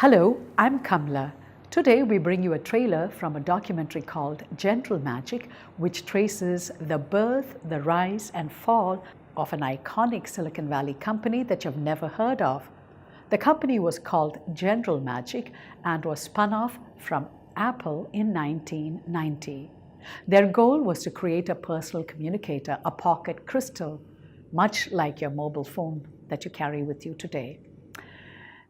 Hello, I'm Kamla. Today we bring you a trailer from a documentary called General Magic, which traces the birth, the rise and fall of an iconic Silicon Valley company that you've never heard of. The company was called General Magic and was spun off from Apple in 1990. Their goal was to create a personal communicator, a pocket crystal, much like your mobile phone that you carry with you today.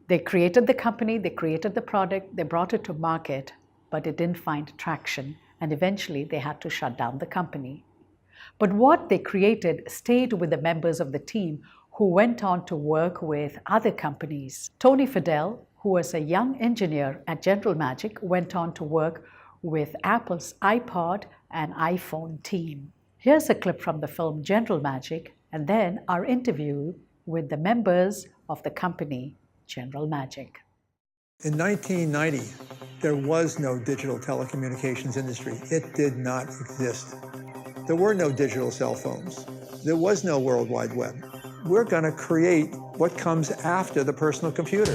They created the company, they created the product, they brought it to market, but it didn't find traction, and eventually they had to shut down the company. But what they created stayed with the members of the team who went on to work with other companies. Hertzfeld, who was a young engineer at General Magic, went on to work with Apple's iPod and iPhone team. Here's a clip from the film General Magic, and then our interview with the members of the company, General Magic. In 1990, there was no digital telecommunications industry. It did not exist. There were no digital cell phones. There was no World Wide Web. We're going to create what comes after the personal computer.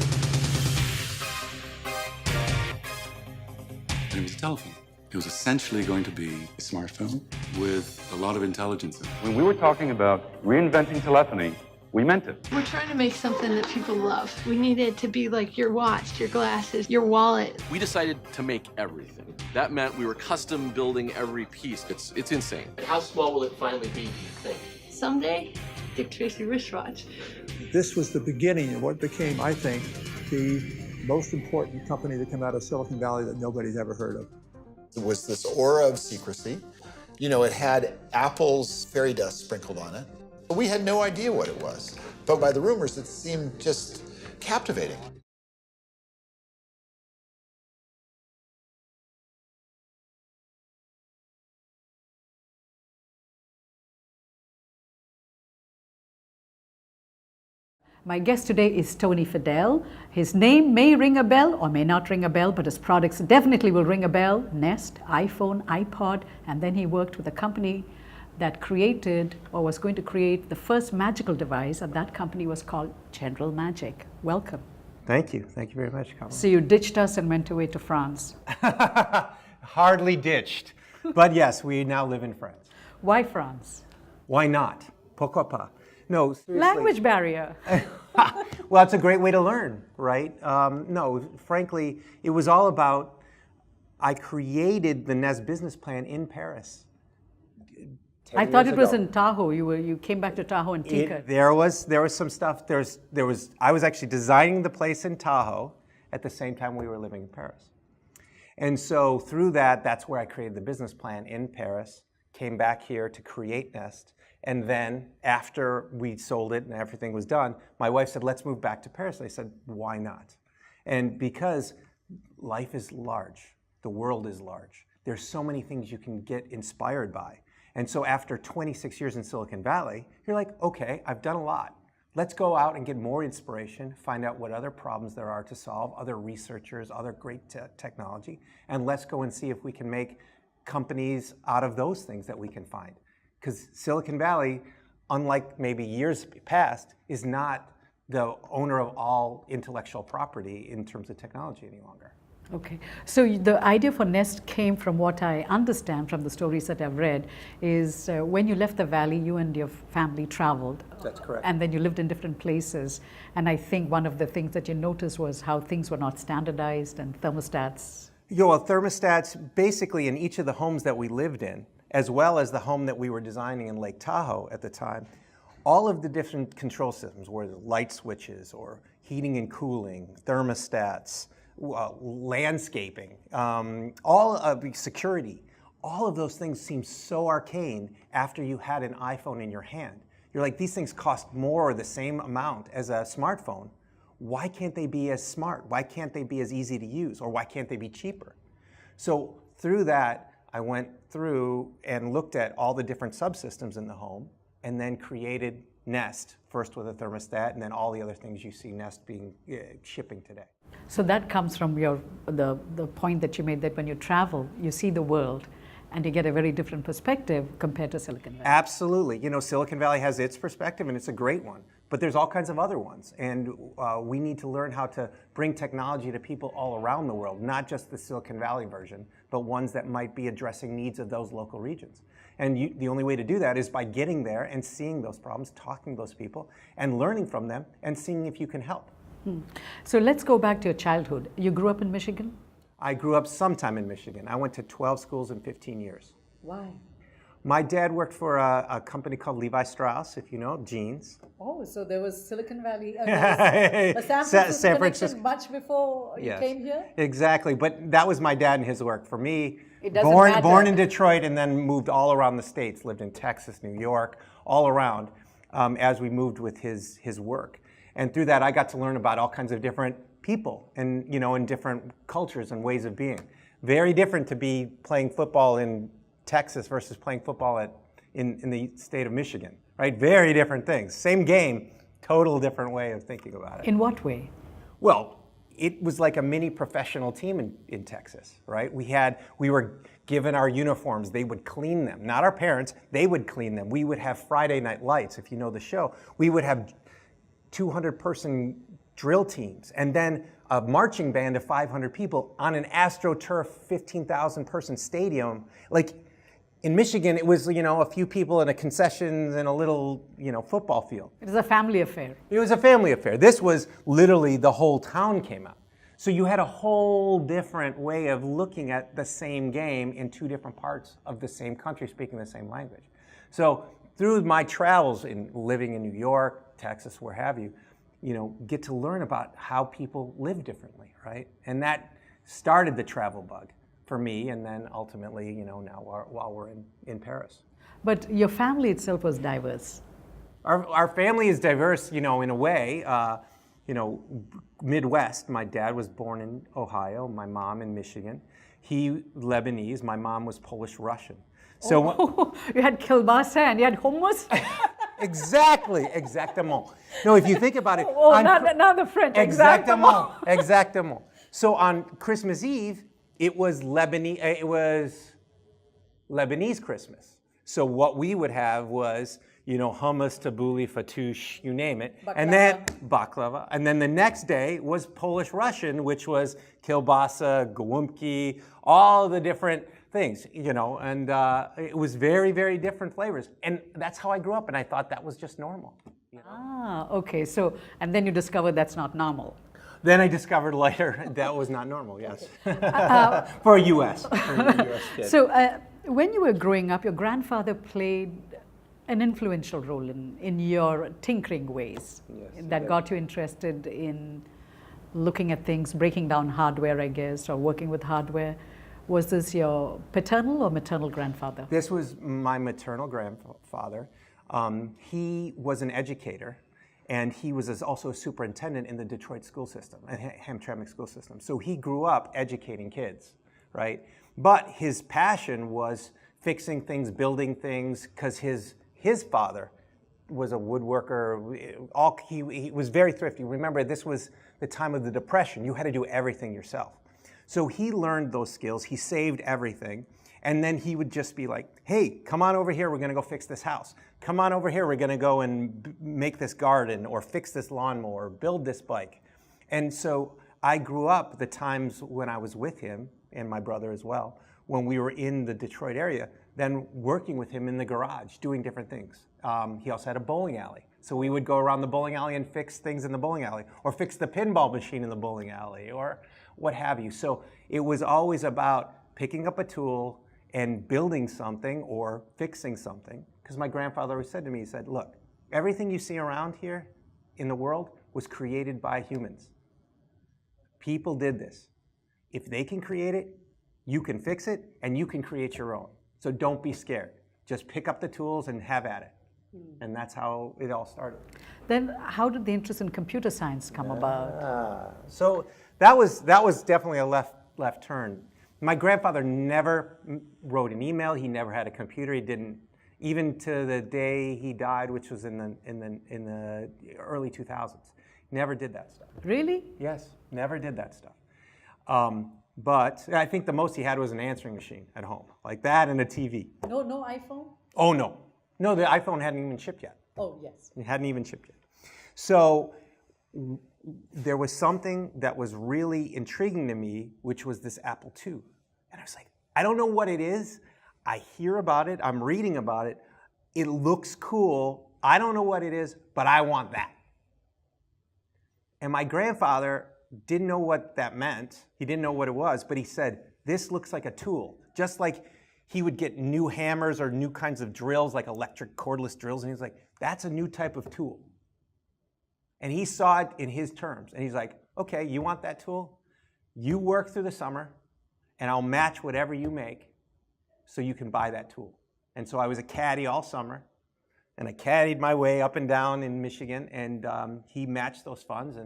It was a telephone. It was essentially going to be a smartphone with a lot of intelligence in it. When we were talking about reinventing telephony, we meant it. We're trying to make something that people love. We need it to be like your watch, your glasses, your wallet. We decided to make everything. That meant we were custom building every piece. It's insane. How small will it finally be, do you think? Someday, Dick Tracy wristwatch. This was the beginning of what became, I think, the most important company that came out of Silicon Valley that nobody's ever heard of. It was this aura of secrecy. You know, it had Apple's fairy dust sprinkled on it. We had no idea what it was, but by the rumors, it seemed just captivating. My guest today is Hertzfeld. His name may ring a bell or may not ring a bell, but his products definitely will ring a bell. Nest, iPhone, iPod, and then he worked with a company that created or was going to create the first magical device, and that company was called General Magic. Welcome. Thank you. Thank you very much, Kamala. So you ditched us and went away to France. Hardly ditched. But yes, we now live in France. Why France? Why not? Pourquoi pas? No, seriously. Language barrier. Well, it's a great way to learn, right? No, frankly, it was all about, I created the Nest business plan in Paris. I thought it was in Tahoe. You came back to Tahoe and tinkered. There was some stuff. I was actually designing the place in Tahoe at the same time we were living in Paris. And so through that, that's where I created the business plan in Paris, came back here to create Nest. And then after we sold it and everything was done, my wife said, let's move back to Paris. I said, why not? And because life is large, the world is large. There's so many things you can get inspired by. And so after 26 years in Silicon Valley, you're like, okay, I've done a lot. Let's go out and get more inspiration, find out what other problems there are to solve, other researchers, other great technology, and let's go and see if we can make companies out of those things that we can find. Because Silicon Valley, unlike maybe years past, is not the owner of all intellectual property in terms of technology any longer. Okay, so the idea for Nest came from what I understand from the stories that I've read is when you left the valley, you and your family traveled. That's correct. And then you lived in different places. And I think one of the things that you noticed was how things were not standardized and thermostats. Thermostats basically in each of the homes that we lived in, as well as the home that we were designing in Lake Tahoe at the time, all of the different control systems, whether light switches or heating and cooling, thermostats, landscaping, all of the security, all of those things seem so arcane after you had an iPhone in your hand. You're like, these things cost more or the same amount as a smartphone. Why can't they be as smart? Why can't they be as easy to use? Or why can't they be cheaper? So through that, I went through and looked at all the different subsystems in the home and then created Nest, first with a thermostat, and then all the other things you see Nest being shipping today. So that comes from the point that you made that when you travel, you see the world and you get a very different perspective compared to Silicon Valley. Absolutely. Silicon Valley has its perspective and it's a great one. But there's all kinds of other ones. And we need to learn how to bring technology to people all around the world, not just the Silicon Valley version, but ones that might be addressing needs of those local regions. And the only way to do that is by getting there and seeing those problems, talking to those people, and learning from them, and seeing if you can help. So let's go back to your childhood. You grew up in Michigan? I grew up sometime in Michigan. I went to 12 schools in 15 years. Why? My dad worked for a company called Levi Strauss, if you know, jeans. Oh, so there was Silicon Valley, a San Francisco much before you came here? Exactly, but that was my dad and his work. For me, It doesn't matter. born in Detroit and then moved all around the States, lived in Texas, New York, all around as we moved with his work. And through that, I got to learn about all kinds of different people and, in different cultures and ways of being. Very different to be playing football in Texas versus playing football in the state of Michigan, right? Very different things. Same game, total different way of thinking about it. In what way? Well, it was like a mini professional team in Texas, right? We were given our uniforms. They would clean them. Not our parents. They would clean them. We would have Friday Night Lights, if you know the show. We would have 200-person drill teams, and then a marching band of 500 people on an AstroTurf 15,000-person stadium. Like in Michigan, it was a few people in a concessions and a little football field. It was a family affair. It was a family affair. This was literally the whole town came out. So you had a whole different way of looking at the same game in two different parts of the same country speaking the same language. So through my travels in living in New York, Texas, where have you, get to learn about how people live differently, right? And that started the travel bug for me, and then ultimately, now while we're in Paris. But your family itself was diverse. Our family is diverse, in a way. Midwest. My dad was born in Ohio. My mom in Michigan. He Lebanese. My mom was Polish-Russian. So you had kielbasa and you had hummus. Exactly, exactement. No, if you think about it. Not the French. Exactement. So on Christmas Eve, it was Lebanese Christmas. So what we would have was, hummus, tabbouleh, fattoush, you name it. Baklava. And then baklava. And then the next day was Polish-Russian, which was kielbasa, gołąbki, all the different things, and it was very, very different flavors. And that's how I grew up, and I thought that was just normal. Okay. So, and then you discovered that's not normal. Then I discovered later that was not normal, yes. For a US kid. So, when you were growing up, your grandfather played an influential role in your tinkering ways that got you interested in looking at things, breaking down hardware, I guess, or working with hardware. Was this your paternal or maternal grandfather? This was my maternal grandfather. He was an educator, and he was also a superintendent in the Detroit school system, Hamtramck school system. So he grew up educating kids, right? But his passion was fixing things, building things, because his father was a woodworker. He was very thrifty. Remember, this was the time of the Depression. You had to do everything yourself. So he learned those skills, he saved everything, and then he would just be like, hey, come on over here, we're gonna go fix this house. Come on over here, we're gonna go and make this garden, or fix this lawnmower, or build this bike. And so I grew up the times when I was with him, and my brother as well, when we were in the Detroit area, then working with him in the garage, doing different things. He also had a bowling alley. So we would go around the bowling alley and fix things in the bowling alley, or fix the pinball machine in the bowling alley, or what have you. So it was always about picking up a tool and building something or fixing something. Because my grandfather always said to me, he said, look, everything you see around here in the world was created by humans. People did this. If they can create it, you can fix it, and you can create your own. So don't be scared. Just pick up the tools and have at it. And that's how it all started. Then how did the interest in computer science come about? So that was definitely a left turn. My grandfather never wrote an email. He never had a computer. He didn't, even to the day he died, which was in the early 2000s. Never did that stuff. Really? Yes, never did that stuff. But I think the most he had was an answering machine at home, like that, and a TV. No iPhone? Oh, no. No, the iPhone hadn't even shipped yet. Oh, yes. It hadn't even shipped yet. So there was something that was really intriguing to me, which was this Apple II. And I was like, I don't know what it is. I hear about it. I'm reading about it. It looks cool. I don't know what it is, but I want that. And my grandfather didn't know what that meant. He didn't know what it was, but he said, this looks like a tool. Just like he would get new hammers or new kinds of drills, like electric cordless drills, and he was like, that's a new type of tool. And he saw it in his terms, and he's like, okay, you want that tool? You work through the summer, and I'll match whatever you make so you can buy that tool. And so I was a caddy all summer, and I caddied my way up and down in Michigan, and he matched those funds,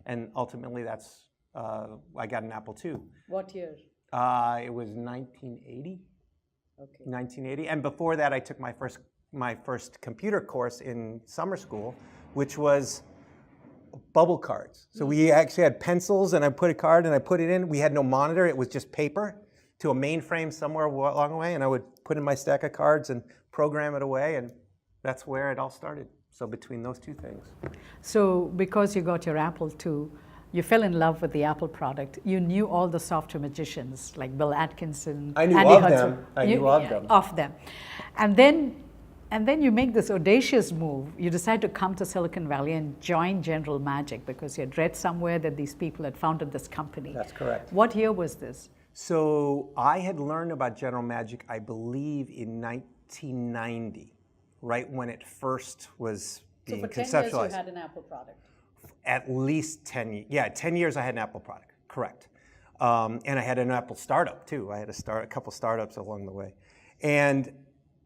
and ultimately that's, I got an Apple II. What year? It was 1980. Okay. 1980, and before that, I took my first computer course in summer school, which was bubble cards. So we actually had pencils, and I put a card and I put it in. We had no monitor; it was just paper to a mainframe somewhere along the way, and I would put in my stack of cards and program it away, and that's where it all started. So between those two things. So because you got your Apple II, you fell in love with the Apple product. You knew all the software magicians like Bill Atkinson. I knew Andy of Hertzfeld. them. I knew of them. Of them. And then you make this audacious move. You decide to come to Silicon Valley and join General Magic because you had read somewhere that these people had founded this company. That's correct. What year was this? So I had learned about General Magic, I believe, in 1990, right when it first was being conceptualized. So for 10 years you had an Apple product? At least 10 years. Yeah, 10 years I had an Apple product, correct. And I had an Apple startup too. I had a couple startups along the way. And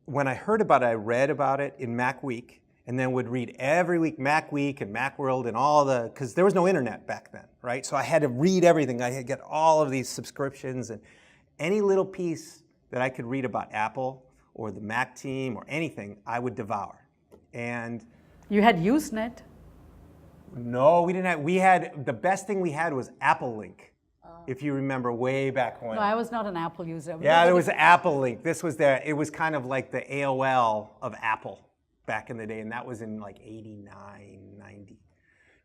when I heard about it, I read about it in Mac Week, and then would read every week Mac Week and Macworld and all the, because there was no internet back then, right? So I had to read everything. I had to get all of these subscriptions, and any little piece that I could read about Apple or the Mac team or anything, I would devour. And you had Usenet? No, we didn't have, we had, the best thing we had was Apple Link, if you remember way back when. No, I was not an Apple user. Yeah, there was Apple Link. This was it was kind of like the AOL of Apple back in the day, and that was in like 89, 90,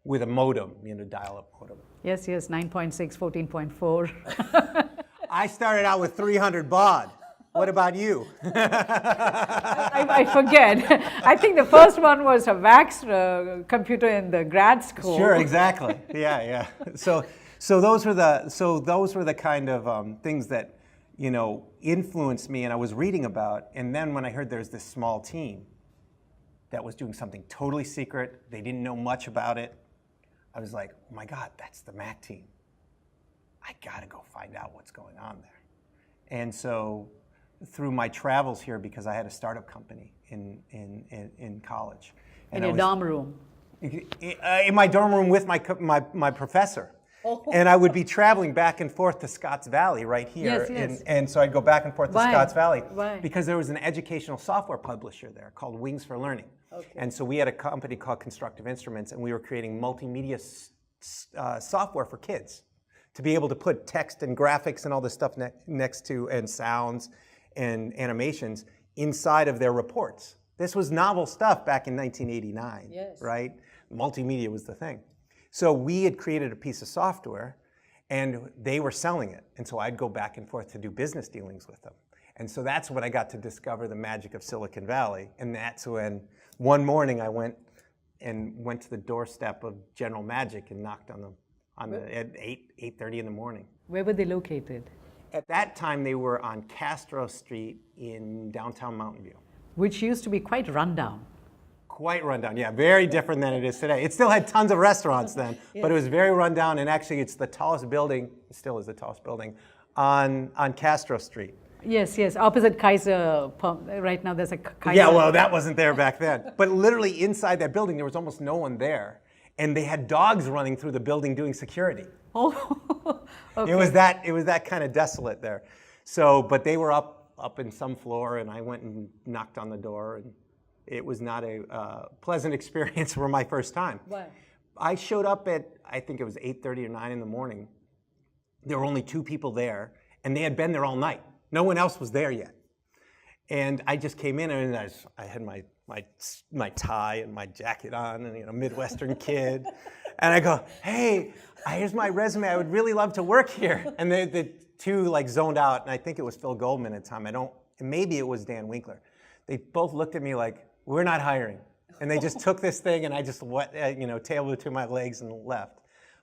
with a modem, dial-up modem. Yes, 9.6, 14.4. I started out with 300 baud. What about you? I forget. I think the first one was a VAX computer in the grad school. Sure, exactly. Yeah. So those were the kind of things that influenced me, and I was reading about. And then when I heard there's this small team that was doing something totally secret, they didn't know much about it, I was like, oh my God, that's the Mac team. I gotta go find out what's going on there. And so through my travels here, because I had a startup company in college. In your dorm room? In my dorm room with my professor. Oh. And I would be traveling back and forth to Scotts Valley right here. Yes. And so I'd go back and forth to Why? Scotts Valley. Why? Because there was an educational software publisher there called Wings for Learning. Okay. And so we had a company called Constructive Instruments, and we were creating multimedia software for kids to be able to put text and graphics and all this stuff next to, and sounds and animations inside of their reports. This was novel stuff back in 1989, right? Multimedia was the thing. So we had created a piece of software, and they were selling it. And so I'd go back and forth to do business dealings with them. And so that's when I got to discover the magic of Silicon Valley. And that's when one morning I went to the doorstep of General Magic and knocked on them at 8:30 in the morning. Where were they located? At that time, they were on Castro Street in downtown Mountain View. Which used to be quite rundown. Quite rundown, yeah, very different than it is today. It still had tons of restaurants then, but it was very rundown, and actually it's the tallest building, it still is the tallest building, on Castro Street. Yes, opposite Kaiser, right now there's a Kaiser. Yeah, well, that wasn't there back then. But literally inside that building, there was almost no one there, and they had dogs running through the building doing security. Oh, okay. It was that kind of desolate there. So, but they were up in some floor, and I went and knocked on the door, and it was not a pleasant experience for my first time. Why? I showed up at, I think it was 8:30 or 9 in the morning. There were only 2 people there, and they had been there all night. No one else was there yet. And I just came in, and I had my tie and my jacket on, and Midwestern kid. And I go, hey, here's my resume. I would really love to work here. And the two zoned out, and I think it was Phil Goldman at the time. Maybe it was Dan Winkler. They both looked at me like, we're not hiring. And they just took this thing, and I just tailed it between my legs and left.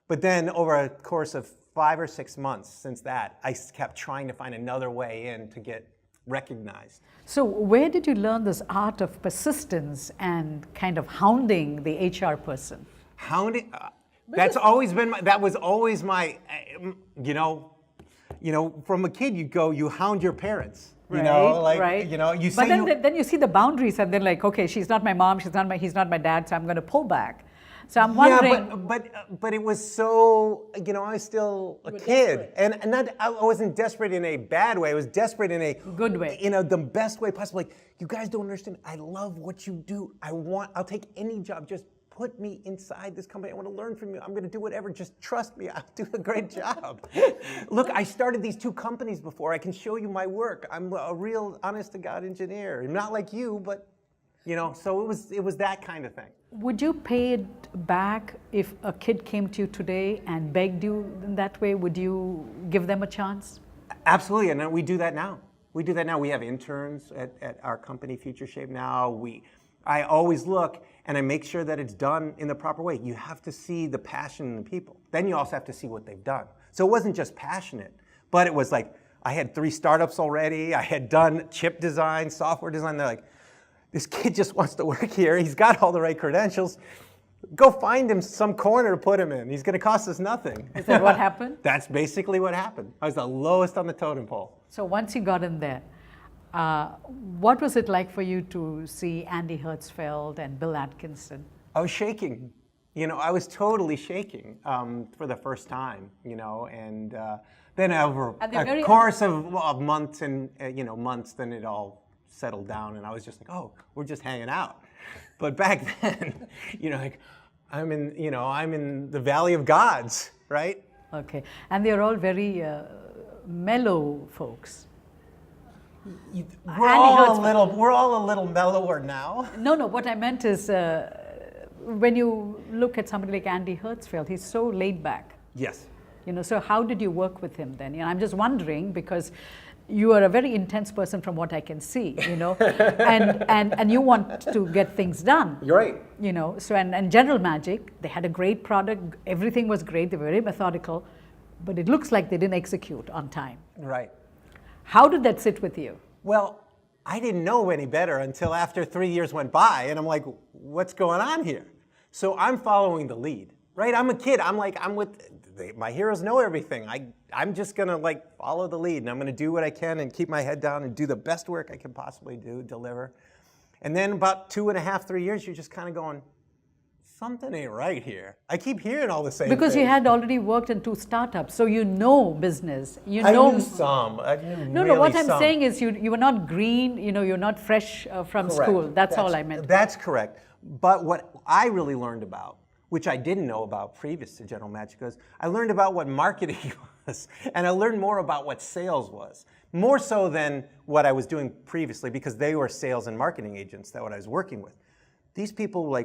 But then over a course of 5 or 6 months since that, I kept trying to find another way in to get recognized. So where did you learn this art of persistence and kind of hounding the HR person? Hounding? That was always my, from a kid you hound your parents. Right. You say. But then you see the boundaries, and then okay, she's not my mom, he's not my dad, so I'm going to pull back. So I'm wondering. Yeah, but it was so, I was still a kid, and I wasn't desperate in a bad way. I was desperate in a good way. The best way possible. Like, you guys don't understand. I love what you do. I'll take any job. Just put me inside this company. I want to learn from you. I'm going to do whatever. Just trust me. I'll do a great job. Look, I started these 2 companies before. I can show you my work. I'm a real honest-to-God engineer. Not like you, but, so it was that kind of thing. Would you pay it back if a kid came to you today and begged you in that way? Would you give them a chance? Absolutely, and we do that now. We have interns at our company, Future Shape now. I always look and I make sure that it's done in the proper way. You have to see the passion in the people. Then you also have to see what they've done. So it wasn't just passionate, but it was like, I had 3 startups already. I had done chip design, software design. They're like, this kid just wants to work here. He's got all the right credentials. Go find him some corner to put him in. He's going to cost us nothing. Is that what happened? That's basically what happened. I was the lowest on the totem pole. So once you got in there, what was it like for you to see Andy Hertzfeld and Bill Atkinson? I was shaking. I was totally shaking for the first time, and then over a course of months and, months, then it all settled down, and I was just like, oh, we're just hanging out. But back then, I'm in the Valley of Gods, right? Okay, and they're all very mellow folks. We're all a little mellower now. No, what I meant is when you look at somebody like Andy Hertzfeld, he's so laid back. Yes. So how did you work with him then? I'm just wondering, because you are a very intense person from what I can see, and you want to get things done. You're right. So and General Magic, they had a great product, everything was great, they were very methodical, but it looks like they didn't execute on time. Right. How did that sit with you? Well, I didn't know any better until after 3 years went by, and I'm like, what's going on here? So I'm following the lead, right? I'm a kid. I'm with my heroes know everything. I'm just gonna follow the lead, and I'm gonna do what I can and keep my head down and do the best work I can possibly deliver. And then about 2.5, 3 years, you're just kind of going, something ain't right here. I keep hearing all the same Because things. you had already worked in 2 startups, so you know business. I knew some. What I'm saying is you were not green, you're not fresh from school. That's all I meant. That's correct. But what I really learned about, which I didn't know about previous to General Magic, was I learned about what marketing was, and I learned more about what sales was. More so than what I was doing previously, because they were sales and marketing agents that what I was working with. These people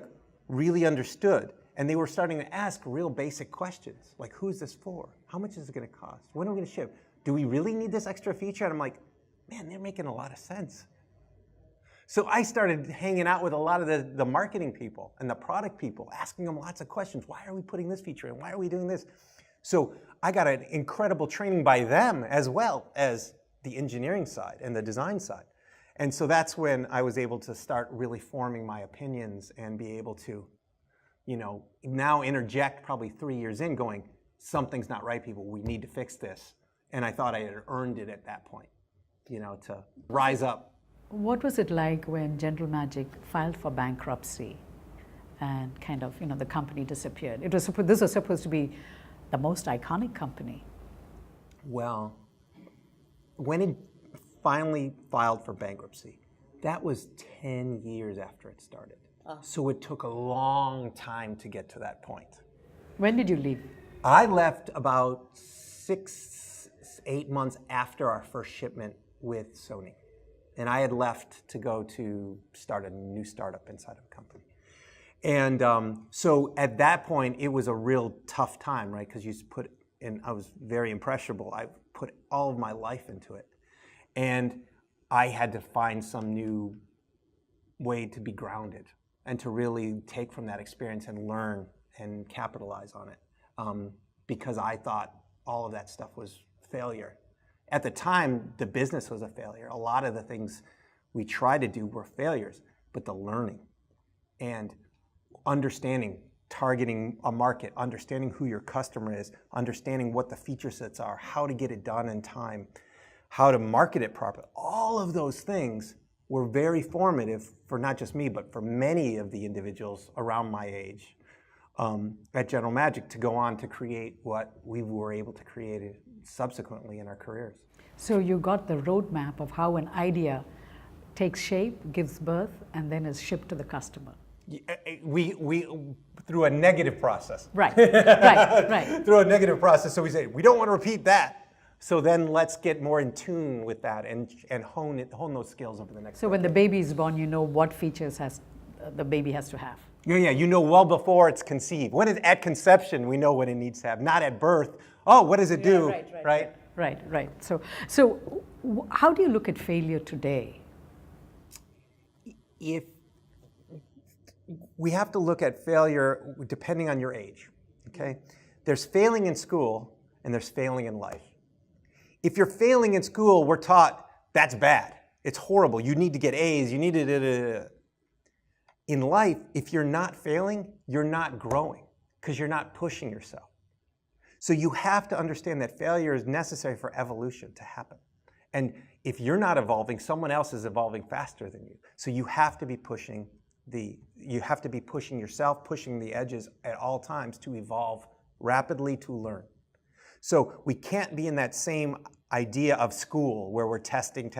really understood, and they were starting to ask real basic questions, like, who's this for? How much is it going to cost? When are we going to ship? Do we really need this extra feature? And I'm like, man, they're making a lot of sense. So I started hanging out with a lot of the marketing people and the product people, asking them lots of questions. Why are we putting this feature in? Why are we doing this? So I got an incredible training by them, as well as the engineering side and the design side. And so that's when I was able to start really forming my opinions and be able to, now interject probably 3 years in, going, something's not right, people. We need to fix this. And I thought I had earned it at that point, to rise up. What was it like when General Magic filed for bankruptcy and kind of, the company disappeared? This was supposed to be the most iconic company. Well, when it finally filed for bankruptcy, that was 10 years after it started. So it took a long time to get to that point. When did you leave? I left about 6-8 months after our first shipment with Sony. And I had left to go to start a new startup inside of a company. And so at that point, it was a real tough time, right? Because you put in, I was very impressionable. I put all of my life into it. And I had to find some new way to be grounded and to really take from that experience and learn and capitalize on it. Because I thought all of that stuff was failure. At the time, the business was a failure. A lot of the things we tried to do were failures, but the learning and understanding, targeting a market, understanding who your customer is, understanding what the feature sets are, how to get it done in time, how to market it properly. All of those things were very formative for not just me, but for many of the individuals around my age at General Magic to go on to create what we were able to create subsequently in our careers. So you got the roadmap of how an idea takes shape, gives birth, and then is shipped to the customer. We through a negative process. Right, right. Through a negative process. So we say, we don't want to repeat that. So then let's get more in tune with that and hone those skills over the next So when the baby is born, you know what features the baby has to have. Yeah, you know well before it's conceived. When it's at conception, we know what it needs to have. Not at birth. Oh, what does it do? Right. So how do you look at failure today? If we have to look at failure depending on your age, okay? There's failing in school and there's failing in life. If you're failing in school, we're taught that's bad. It's horrible. You need to get A's. You need to. In life, if you're not failing, you're not growing because you're not pushing yourself. So you have to understand that failure is necessary for evolution to happen. And if you're not evolving, someone else is evolving faster than you. So you have to be pushing yourself, pushing the edges at all times to evolve rapidly, to learn. So we can't be in that same idea of school where we're testing,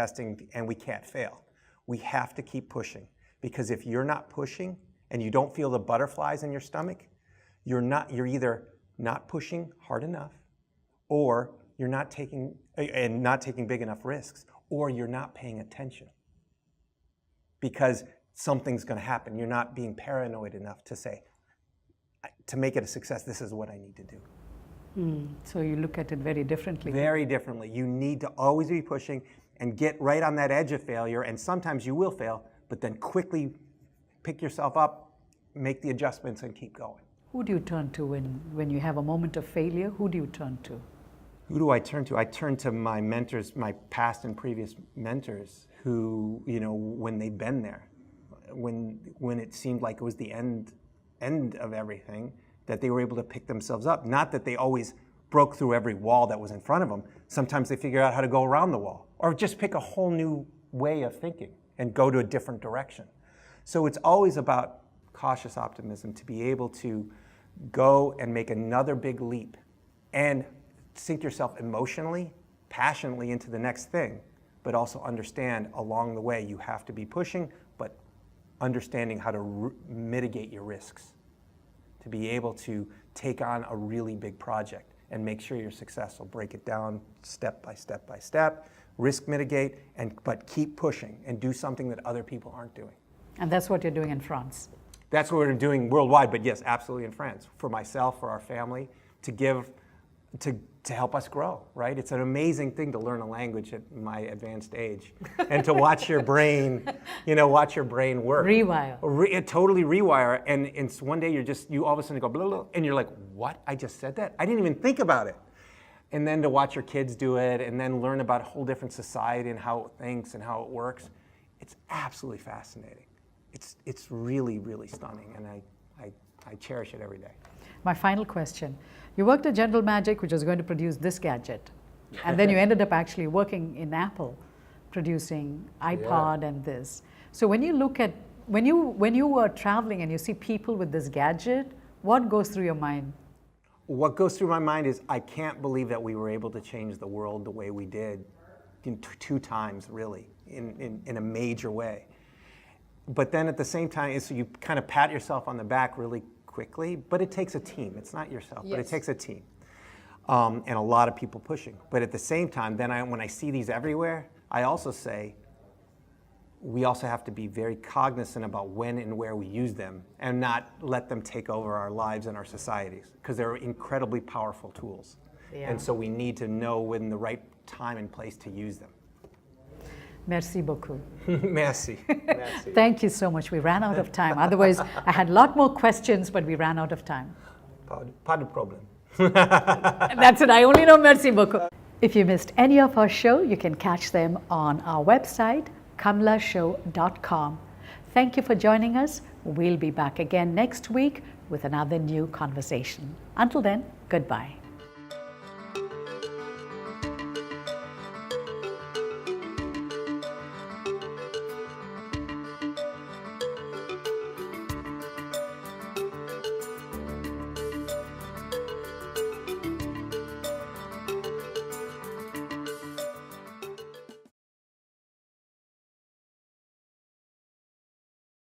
and we can't fail. We have to keep pushing, because if you're not pushing and you don't feel the butterflies in your stomach, you're either not pushing hard enough, or you're not taking big enough risks, or you're not paying attention. Because something's going to happen. You're not being paranoid enough to say, to make it a success, this is what I need to do. So you look at it very differently. Very differently. You need to always be pushing and get right on that edge of failure, and sometimes you will fail, but then quickly pick yourself up, make the adjustments, and keep going. Who do you turn to when you have a moment of failure? Who do you turn to? Who do I turn to? I turn to my mentors, my past and previous mentors who, when they've been there, when it seemed like it was the end of everything, that they were able to pick themselves up. Not that they always broke through every wall that was in front of them. Sometimes they figured out how to go around the wall, or just pick a whole new way of thinking and go to a different direction. So it's always about cautious optimism, to be able to go and make another big leap and sink yourself emotionally, passionately into the next thing, but also understand along the way you have to be pushing, but understanding how to mitigate your risks, to be able to take on a really big project and make sure you're successful. Break it down step by step by step, risk mitigate, but keep pushing and do something that other people aren't doing. And that's what you're doing in France. That's what we're doing worldwide, but yes, absolutely in France. For myself, for our family, to help us grow, right? It's an amazing thing to learn a language at my advanced age, and to watch your brain, work. Rewire. Totally rewire, and one day you all of a sudden go blah, blah, and you're like, what? I just said that? I didn't even think about it. And then to watch your kids do it, and then learn about a whole different society and how it thinks and how it works, it's absolutely fascinating. It's really, really stunning, and I cherish it every day. My final question. You worked at General Magic, which was going to produce this gadget. And then you ended up actually working in Apple, producing iPod and this. So when you look at, when you were traveling and you see people with this gadget, what goes through your mind? What goes through my mind is, I can't believe that we were able to change the world the way we did, two times really, in a major way. But then at the same time, so you kind of pat yourself on the back really quickly, but it takes a team. It's not yourself, but it takes a team. And a lot of people pushing. But at the same time, then when I see these everywhere, I also say, we also have to be very cognizant about when and where we use them and not let them take over our lives and our societies, because they're incredibly powerful tools. Yeah. And so we need to know when the right time and place to use them. Merci beaucoup. Merci. Merci. Thank you so much. We ran out of time. Otherwise, I had a lot more questions, but we ran out of time. Pas de problème. That's it. I only know merci beaucoup. If you missed any of our show, you can catch them on our website, kamlashow.com. Thank you for joining us. We'll be back again next week with another new conversation. Until then, goodbye.